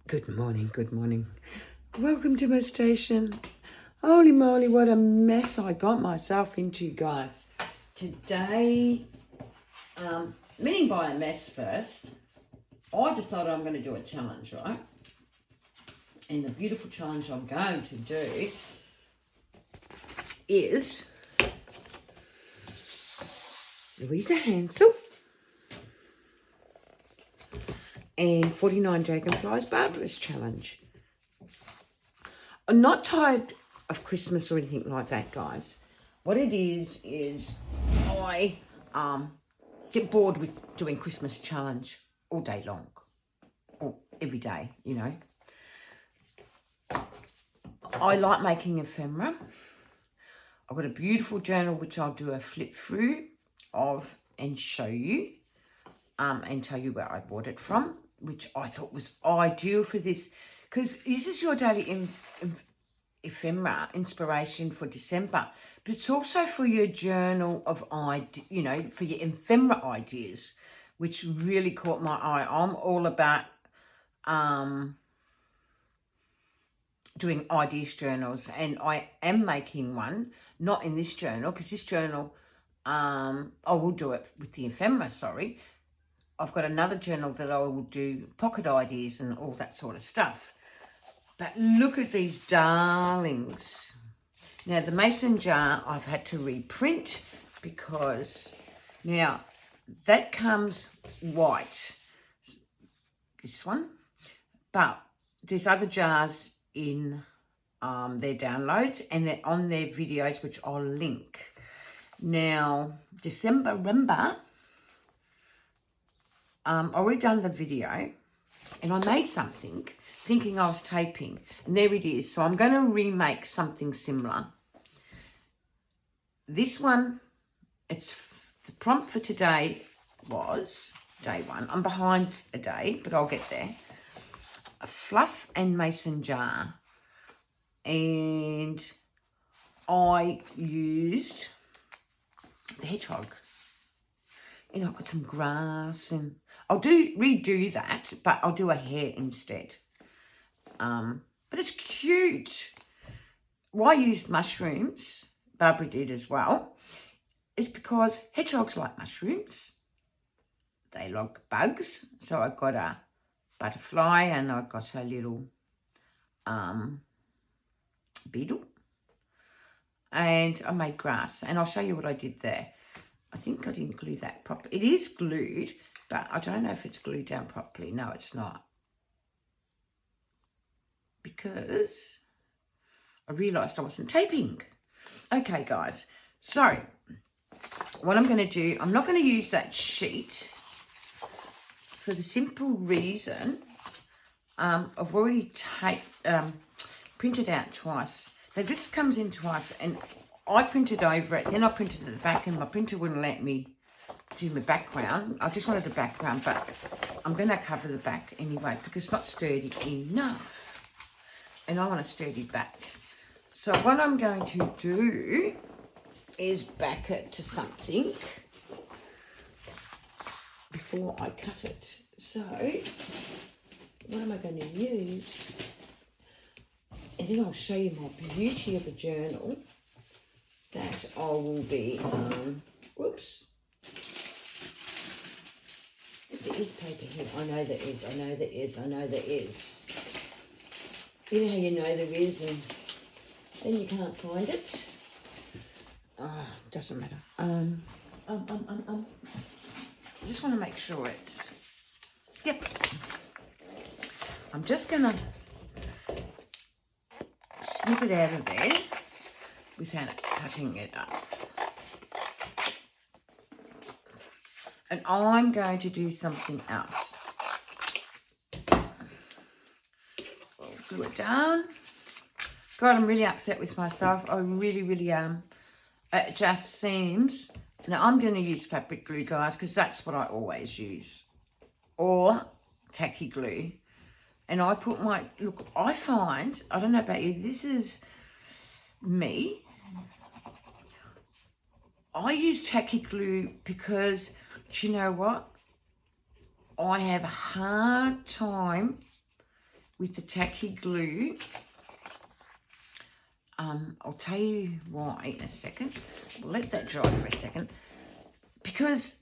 Good morning, good morning. Welcome to my station. Holy moly, what a mess I got myself into, guys. Today, meaning by a mess first, I decided I'm going to do a challenge, right? And the beautiful challenge I'm going to do is Louisa Hansel and 49 Dragonflies Barbarous Challenge. I'm not tired of Christmas or anything like that, guys. What it is I get bored with doing Christmas challenge all day long, or every day, you know. I like making ephemera. I've got a beautiful journal which I'll do a flip through of and show you and tell you where I bought it from, which I thought was ideal for this, because this is your daily ephemera inspiration for December, but it's also for your journal of for your ephemera ideas, which really caught my eye. I'm all about doing ideas journals, and I am making one, not in this journal, because this journal I will do it with the ephemera, sorry. I've got another journal that I will do pocket ideas and all that sort of stuff. But look at these darlings. Now, the mason jar I've had to reprint because now that comes white, this one, but there's other jars in their downloads, and they're on their videos, which I'll link. Now, December, I already done the video, and I made something thinking I was taping, and there it is. So I'm going to remake something similar. This one, it's the prompt for today was day one. I'm behind a day, but I'll get there. A fluff and mason jar, and I used the hedgehog. You know, I've got some grass, and I'll redo that, but I'll do a hare instead. But it's cute. Why I used mushrooms, Barbara did as well, is because hedgehogs like mushrooms. They like bugs. So I got a butterfly, and I got a little beetle. And I made grass, and I'll show you what I did there. I think I didn't glue that properly. It is glued, but I don't know if it's glued down properly. No, it's not. Because I realised I wasn't taping. Okay, guys. So, what I'm going to do, I'm not going to use that sheet for the simple reason I've already printed out twice. Now, this comes in twice, and I printed over it, then I printed at the back, and my printer wouldn't let me do my background. I just wanted the background, but I'm going to cover the back anyway because it's not sturdy enough. And I want a sturdy back. So what I'm going to do is back it to something before I cut it. So what am I going to use? And then I'll show you my beauty of a journal that I will be, whoops. There is paper here. I know there is. You know how you know there is, and then you can't find it. Doesn't matter. I just want to make sure it's, yep. I'm just going to snip it out of there without cutting it up. And I'm going to do something else. I'll glue it down. God, I'm really upset with myself. I really am. It just seems... Now, I'm going to use fabric glue, guys, because that's what I always use. Or tacky glue. And I put my... Look, I find... I don't know about you. This is me. I use tacky glue because, do you know what? I have a hard time with the tacky glue. I'll tell you why in a second. We'll let that dry for a second. Because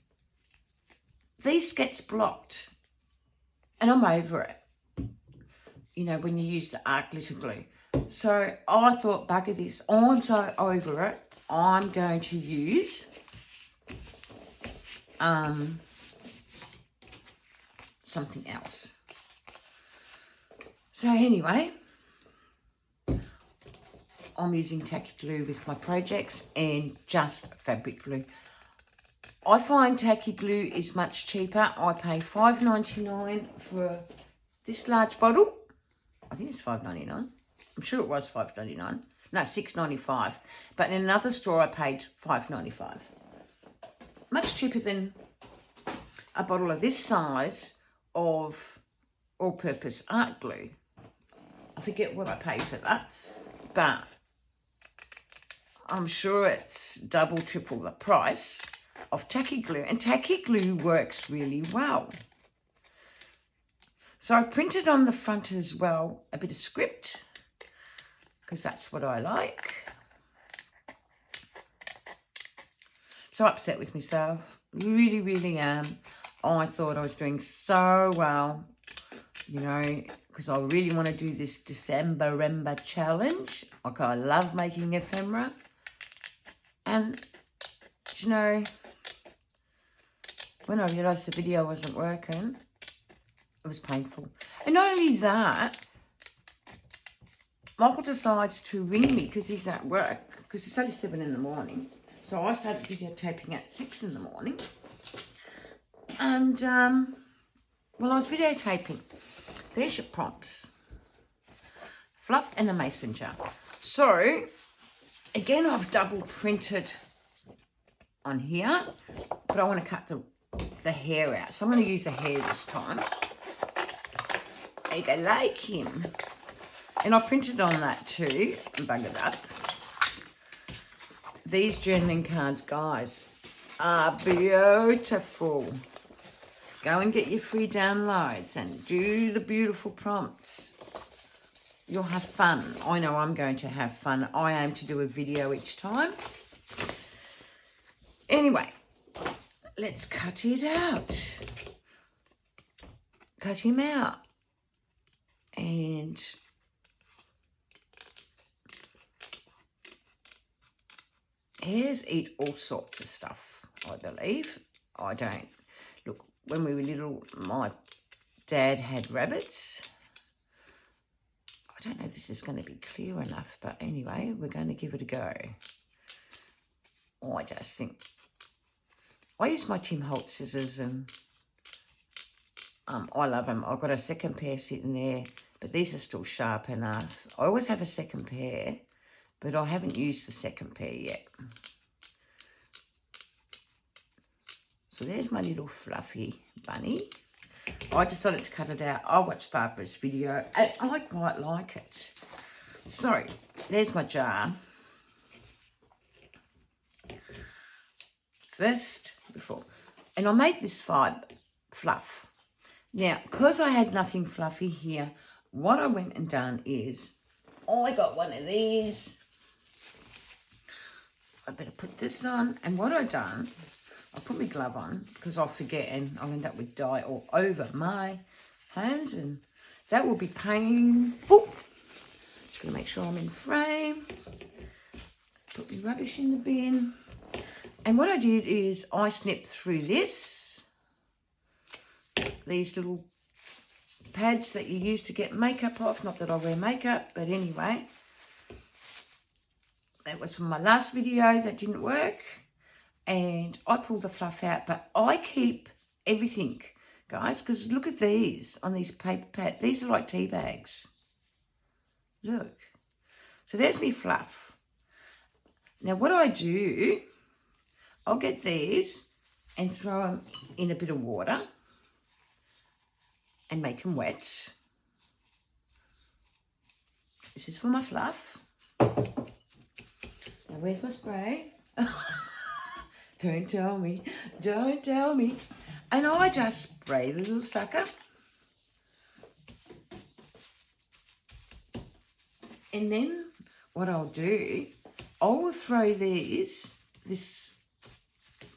these gets blocked. And I'm over it. You know, when you use the art glitter glue. So I thought, bugger this. I'm so over it. I'm going to use something else. So anyway, I'm using tacky glue with my projects and just fabric glue. I find tacky glue is much cheaper. I pay $5.99 for this large bottle. I think it's $5.99. I'm sure it was $5.99. No, $6.95. But in another store, I paid $5.95. Much cheaper than a bottle of this size of all-purpose art glue. I forget what I paid for that, but I'm sure it's double, triple the price of tacky glue. And tacky glue works really well. So I printed on the front as well a bit of script, because that's what I like. So upset with myself. Really, really am. I thought I was doing so well, you know, because I really want to do this December-rember challenge. Like, I love making ephemera. And, you know, when I realised the video wasn't working, it was painful. And not only that, Michael decides to ring me because he's at work, because it's only 7 in the morning. So I started videotaping at 6 in the morning. And, well, I was videotaping. There's your prompts. Fluff and a mason jar. So, again, I've double printed on here, but I want to cut the hair out. So I'm going to use the hair this time. I like him. And I printed on that too and buggered up. These journaling cards, guys, are beautiful. Go and get your free downloads and do the beautiful prompts. You'll have fun. I know I'm going to have fun. I aim to do a video each time. Anyway, let's cut it out. Cut him out. And hares eat all sorts of stuff, I believe. I don't. Look, when we were little, my dad had rabbits. I don't know if this is going to be clear enough, but anyway, we're going to give it a go. I just think, I use my Tim Holtz scissors and I love them. I've got a second pair sitting there, but these are still sharp enough. I always have a second pair, but I haven't used the second pair yet. So there's my little fluffy bunny. I decided to cut it out. I watched Barbara's video and I quite like it. So there's my jar. First, before, and I made this fluff. Now, because I had nothing fluffy here, what I went and done is, I got one of these. I better put this on. And what I've done, I'll put my glove on because I'll forget and I'll end up with dye all over my hands. And that will be painful. Just going to make sure I'm in frame. Put my rubbish in the bin. And what I did is I snipped through these little pads that you use to get makeup off. Not that I wear makeup, but anyway. That was from my last video that didn't work. And I pulled the fluff out, but I keep everything, guys, because look at these on these paper pads. These are like tea bags. Look. So there's me fluff. Now what I do, I'll get these and throw them in a bit of water and make them wet. This is for my fluff. Now where's my spray? Don't tell me. Don't tell me. And I just spray the little sucker. And then what I'll do, I will throw this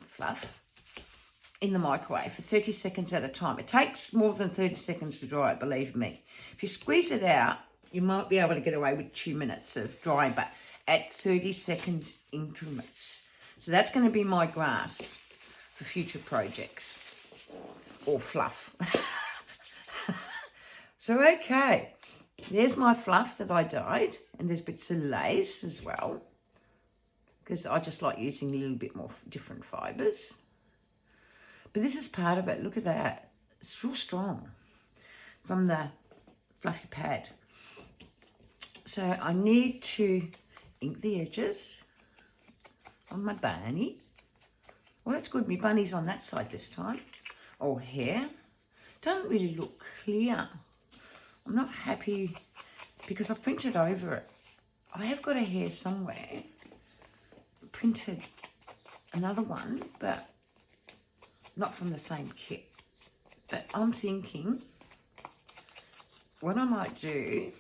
fluff in the microwave for 30 seconds at a time. It takes more than 30 seconds to dry it, believe me. If you squeeze it out, you might be able to get away with 2 minutes of drying, but at 30 second increments. So that's going to be my grass for future projects, or fluff. So, okay, there's my fluff that I dyed, and there's bits of lace as well, because I just like using a little bit more different fibres. But this is part of it. Look at that. It's real strong from the fluffy pad. So I need to ink the edges on my bunny. Well, that's good. My bunny's on that side this time. Or hair. Doesn't really look clear. I'm not happy because I printed over it. I have got a hair somewhere. Printed another one, but not from the same kit. But I'm thinking what I might do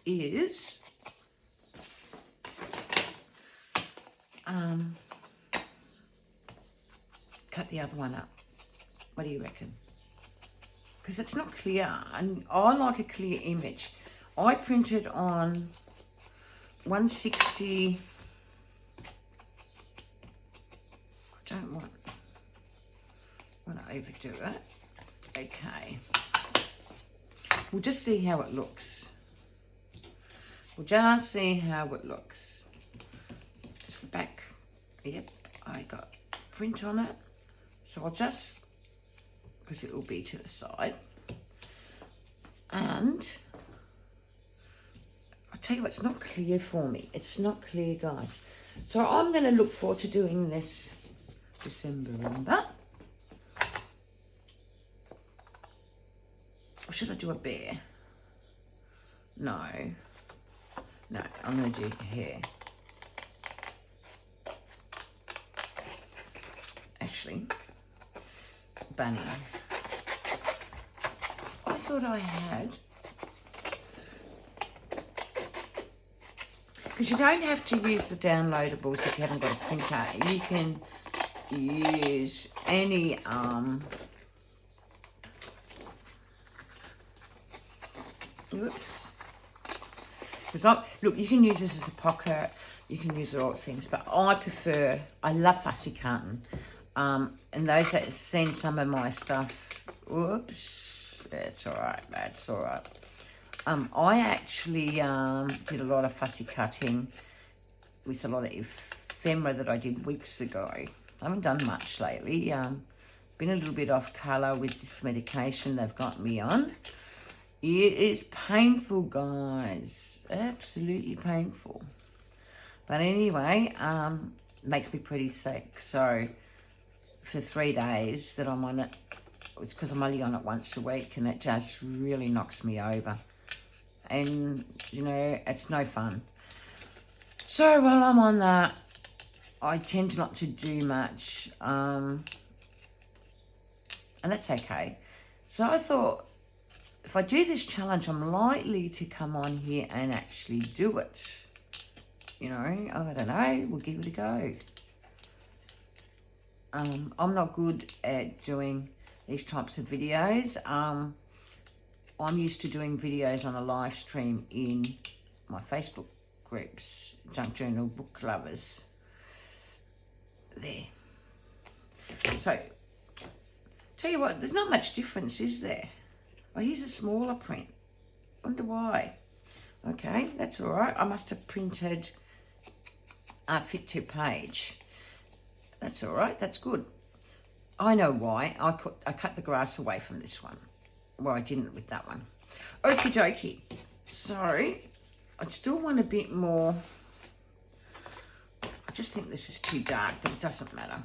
is cut the other one up. What do you reckon? Because it's not clear, and I like a clear image. I printed on 160. I don't want to overdo it. Okay. We'll just see how it looks. We'll just see how it looks. It's the back. Yep, I got print on it. So I'll just, because it will be to the side. And I'll tell you what, it's not clear for me. It's not clear, guys. So I'm going to look forward to doing this December. Or should I do a bear? No. No, I'm going to do hair. Actually, bunny. I thought I had, because you don't have to use the downloadables if you haven't got a printer. You can use any oops. Because look, you can use this as a pocket. You can use all things, but I love fussy carton. And those that have seen some of my stuff, whoops, that's all right, that's all right. I actually did a lot of fussy cutting with a lot of ephemera that I did weeks ago. I haven't done much lately. Been a little bit off colour with this medication they've got me on. It is painful, guys, absolutely painful. But anyway, makes me pretty sick, so for 3 days that I'm on it, it's because I'm only on it once a week, and it just really knocks me over. And, you know, it's no fun. So while I'm on that, I tend not to do much, and that's okay. So I thought, if I do this challenge, I'm likely to come on here and actually do it. You know, I don't know, we'll give it a go. I'm not good at doing these types of videos. I'm used to doing videos on a live stream in my Facebook groups, Junk Journal Book Lovers. There. So, tell you what, there's not much difference, is there? Oh, here's a smaller print. Wonder why. Okay, that's all right. I must have printed fit to page. That's all right, that's good. I know why. I cut the grass away from this one. Well, I didn't with that one. Okie dokie. So, I still want a bit more. I just think this is too dark, but it doesn't matter.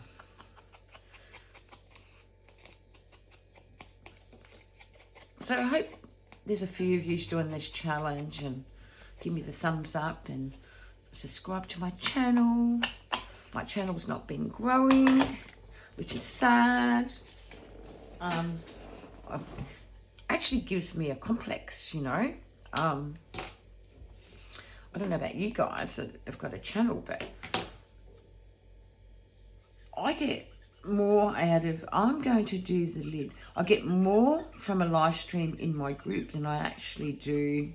So I hope there's a few of you doing this challenge, and give me the thumbs up and subscribe to my channel. My channel's not been growing, which is sad. Actually gives me a complex, you know. I don't know about you guys that have got a channel, but I get more out of, I'm going to do the lid. I get more from a live stream in my group than I actually do.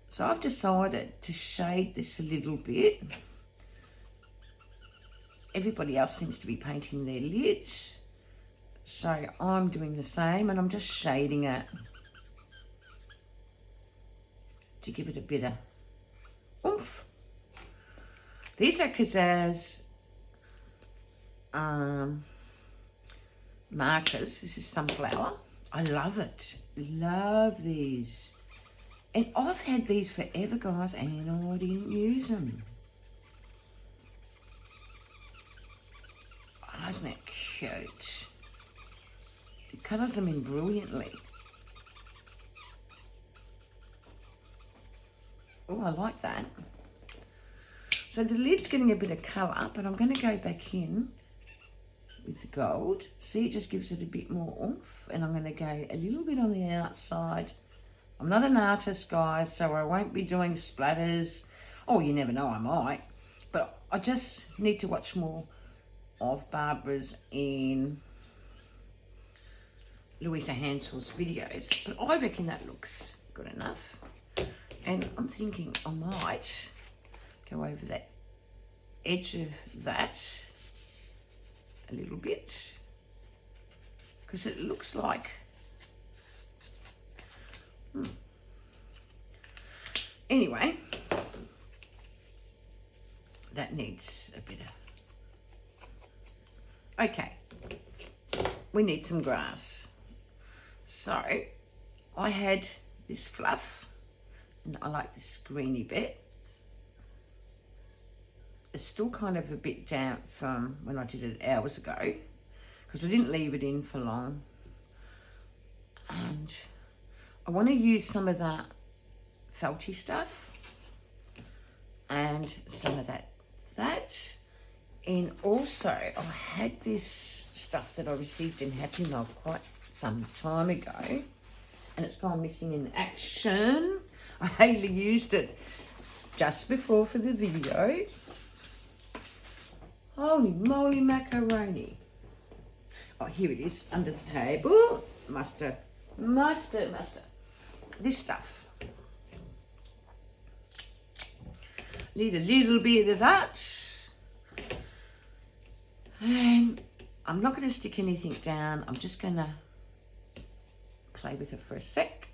So I've decided to shade this a little bit. Everybody else seems to be painting their lids. So I'm doing the same, and I'm just shading it to give it a bit of oomph. These are Kazaz markers. This is sunflower. I love it. Love these. And I've had these forever, guys, and I didn't use them. Oh, isn't it cute? It colours them in brilliantly. Oh, I like that. So the lid's getting a bit of colour, but I'm going to go back in with the gold. See, it just gives it a bit more oomph, and I'm going to go a little bit on the outside. I'm not an artist, guys, so I won't be doing splatters. Oh, you never know, I might. But I just need to watch more of Barbara's and Louisa Hansel's videos. But I reckon that looks good enough. And I'm thinking I might go over that edge of that a little bit, because it looks like anyway, that needs a bit of, okay, we need some grass. So I had this fluff, and I like this greeny bit. It's still kind of a bit damp from when I did it hours ago, because I didn't leave it in for long. And I want to use some of that felty stuff and some of that. And also I had this stuff that I received in Happy Log quite some time ago, and it's gone missing in action. I Haley used it just before for the video. Holy moly macaroni. Oh, here it is under the table. Mustard. This stuff. Need a little bit of that. And I'm not going to stick anything down. I'm just going to play with it for a sec.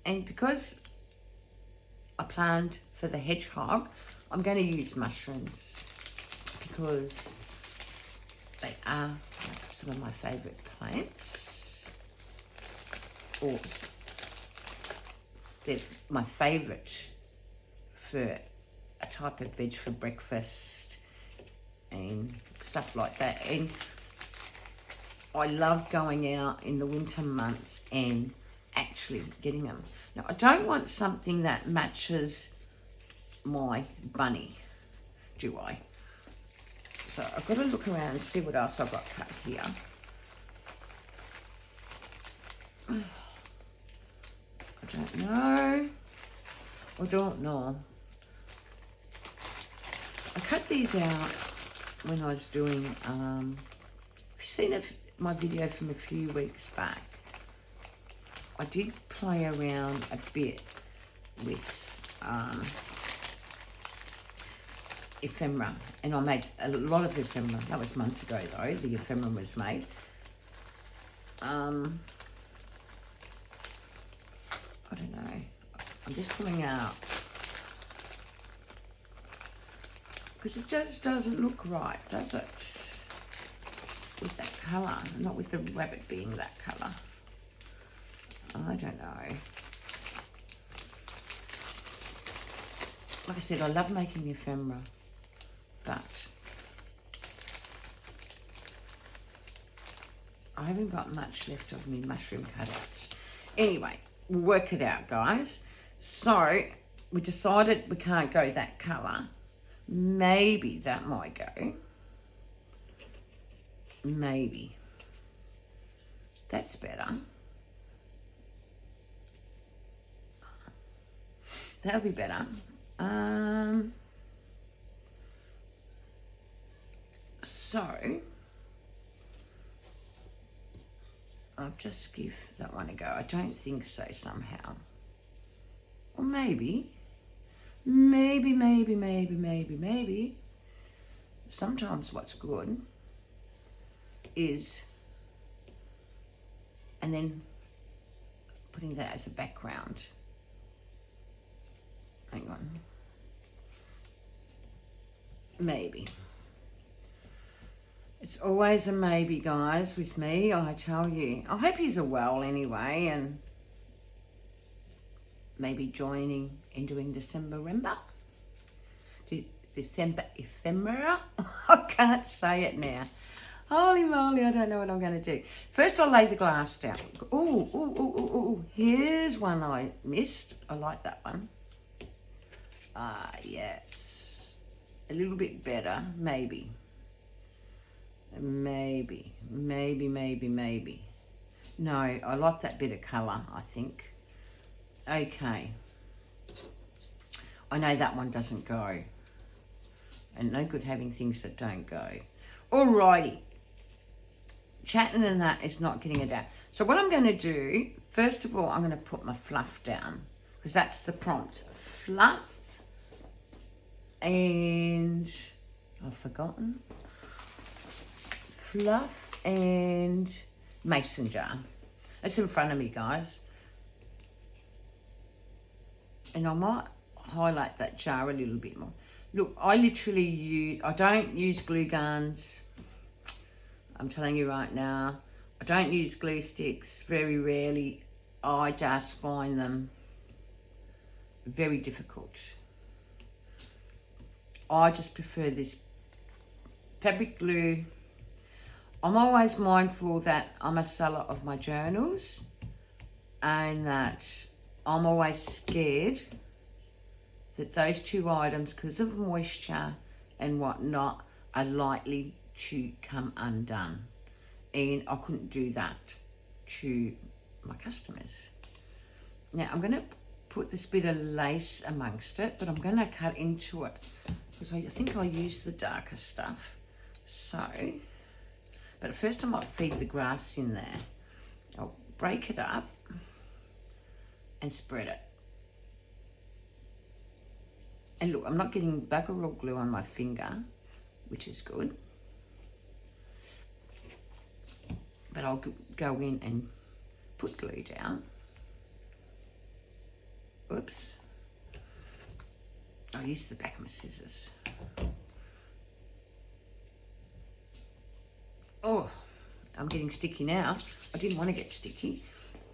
And because I planned for the hedgehog, I'm going to use mushrooms because they are some of my favourite plants. Or they're my favourite for a type of veg for breakfast and stuff like that. And I love going out in the winter months and actually getting them. Now, I don't want something that matches my bunny, do I? So I've got to look around and see what else I've got cut here. I don't know. I cut these out when I was doing, have you seen my video from a few weeks back? I did play around a bit with ephemera, and I made a lot of ephemera. That was months ago though, the ephemera was made. I don't know, I'm just pulling out because it just doesn't look right, does it? With that colour, not with the rabbit being that colour. I don't know. Like I said, I love making ephemera, but I haven't got much left of me mushroom cutouts. Anyway, we'll work it out, guys. So we decided we can't go that colour. Maybe that might go. Maybe. That's better. That'll be better. So I'll just give that one a go. I don't think so somehow. Or maybe. Sometimes what's good is, and then putting that as a background. Hang on. Maybe. It's always a maybe, guys, with me, I tell you. I hope he's well anyway, and maybe joining and doing December-rember. December ephemera. I can't say it now. Holy moly, I don't know what I'm going to do. First, I'll lay the glass down. Ooh. Here's one I missed. I like that one. Yes. A little bit better, maybe. Maybe. No, I like that bit of colour, I think. Okay. I know that one doesn't go. And no good having things that don't go. Alrighty. Chatting and that is not getting it down. So what I'm going to do, first of all, I'm going to put my fluff down. Because that's the prompt. Fluff. And I've forgotten. Fluff and mason jar. It's in front of me, guys. And I might highlight that jar a little bit more. Look, I don't use glue guns. I'm telling you right now. I don't use glue sticks, very rarely. I just find them very difficult. I just prefer this fabric glue. I'm always mindful that I'm a seller of my journals and that I'm always scared that those two items, because of moisture and whatnot, are likely to come undone. And I couldn't do that to my customers. Now, I'm going to put this bit of lace amongst it, but I'm going to cut into it because I think I'll use the darker stuff. So, but first I might feed the grass in there. I'll break it up and spread it. And look, I'm not getting bugger all glue on my finger, which is good. But I'll go in and put glue down. Oops. I'll use the back of my scissors. Oh, I'm getting sticky now. I didn't want to get sticky.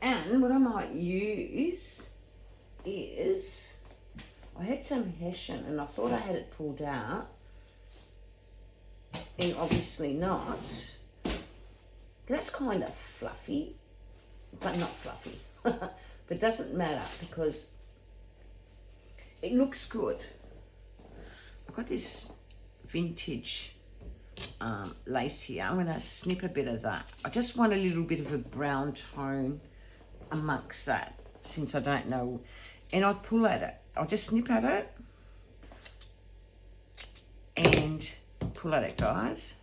And what I might use is, I had some hessian and I thought I had it pulled out. And obviously not. That's kind of fluffy, but not fluffy. But it doesn't matter because it looks good. I've got this vintage lace here. I'm going to snip a bit of that. I just want a little bit of a brown tone amongst that, since I don't know. And I'll pull at it. I'll just snip at it and pull at it, guys.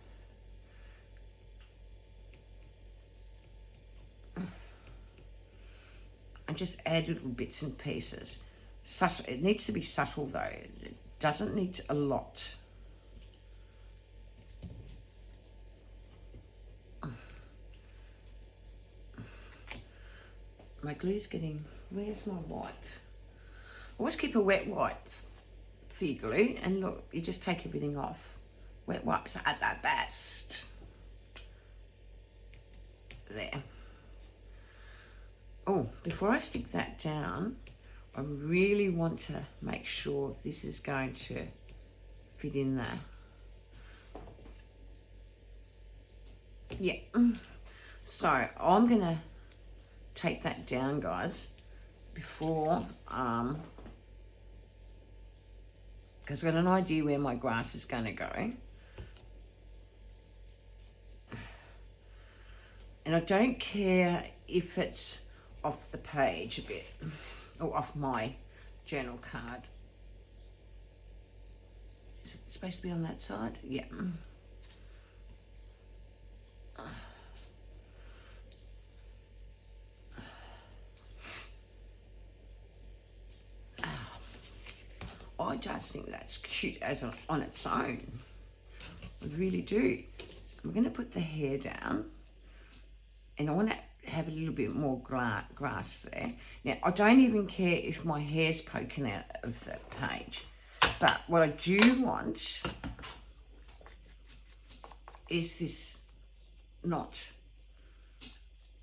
And just add little bits and pieces. Subtle. It needs to be subtle though. It doesn't need a lot. My glue's getting, where's my wipe? Always keep a wet wipe for your glue, and look, you just take everything off. Wet wipes are the best. There. Oh, before I stick that down, I really want to make sure this is going to fit in there. Yeah. So I'm going to take that down, guys, before, because I've got an idea where my grass is going to go. And I don't care if it's off the page a bit, or off my journal card. Is it supposed to be on that side? Yeah. I just think that's cute as on its own. I really do. I'm going to put the hair down, and I want to have a little bit more grass there. Now, I don't even care if my hair's poking out of the page, but what I do want is this knot.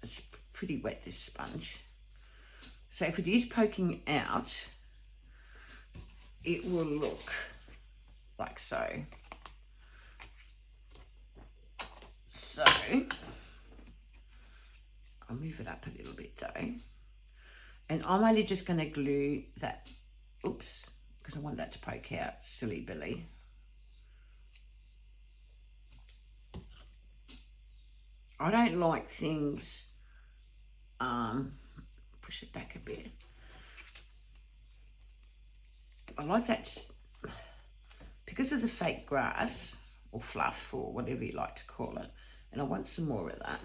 It's pretty wet, this sponge. So if it is poking out, it will look like so. So, I'll move it up a little bit though. And I'm only just going to glue that, oops, because I want that to poke out, silly Billy. I don't like things, push it back a bit. I like that, because of the fake grass, or fluff, or whatever you like to call it, and I want some more of that.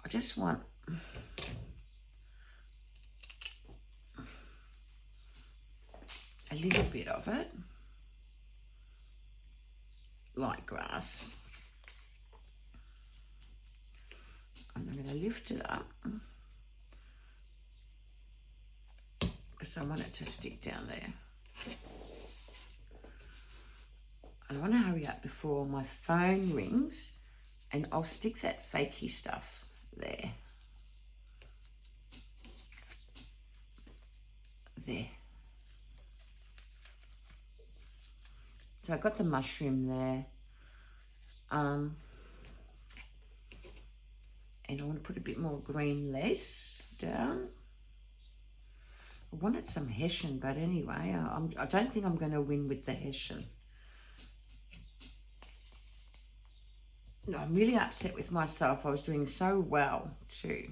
I just want a little bit of it, like grass. And I'm going to lift it up because I want it to stick down there. I want to hurry up before my phone rings, and I'll stick that fakey stuff there. There. So I got the mushroom there. And I want to put a bit more green lace down. I wanted some Hessian, but anyway, I don't think I'm going to win with the Hessian. No, I'm really upset with myself. I was doing so well too.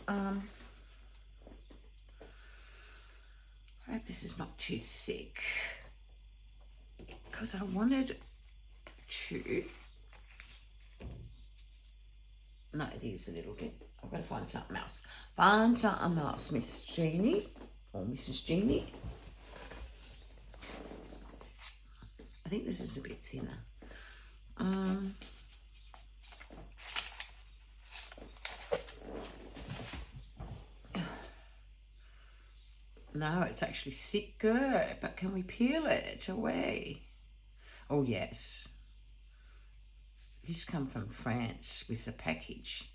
I hope this is not too thick, because I wanted to, no, it is a little bit. I've got to find something else. Find something else, Miss Jeannie, or Mrs. Jeannie. I think this is a bit thinner. No, it's actually thicker, but can we peel it away? Oh, yes. This come from France with a package,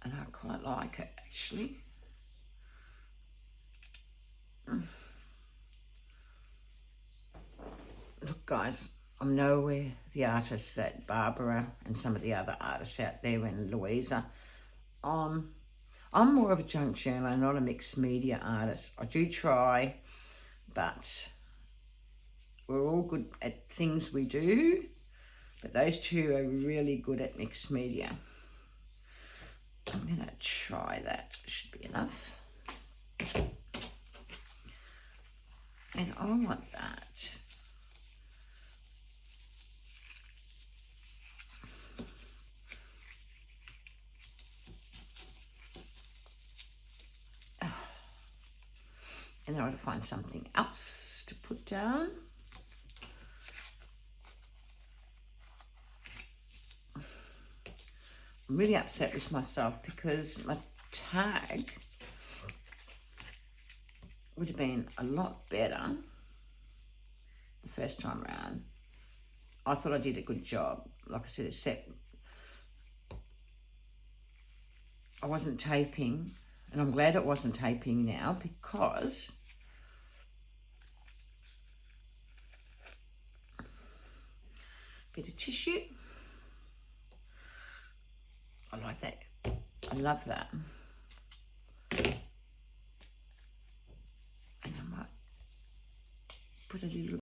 and I quite like it, actually. Look, guys, I'm nowhere the artist that Barbara and some of the other artists out there and Louisa. I'm more of a junk journaler, not a mixed media artist. I do try, but we're all good at things we do. But those two are really good at mixed media. I'm going to try that. Should be enough. And I want that. And then I want to find something else to put down. I'm really upset with myself because my tag would have been a lot better the first time around. I thought I did a good job. Like I said, except I wasn't taping. And I'm glad it wasn't taping now, because bit of tissue. I like that. I love that. And I might put a little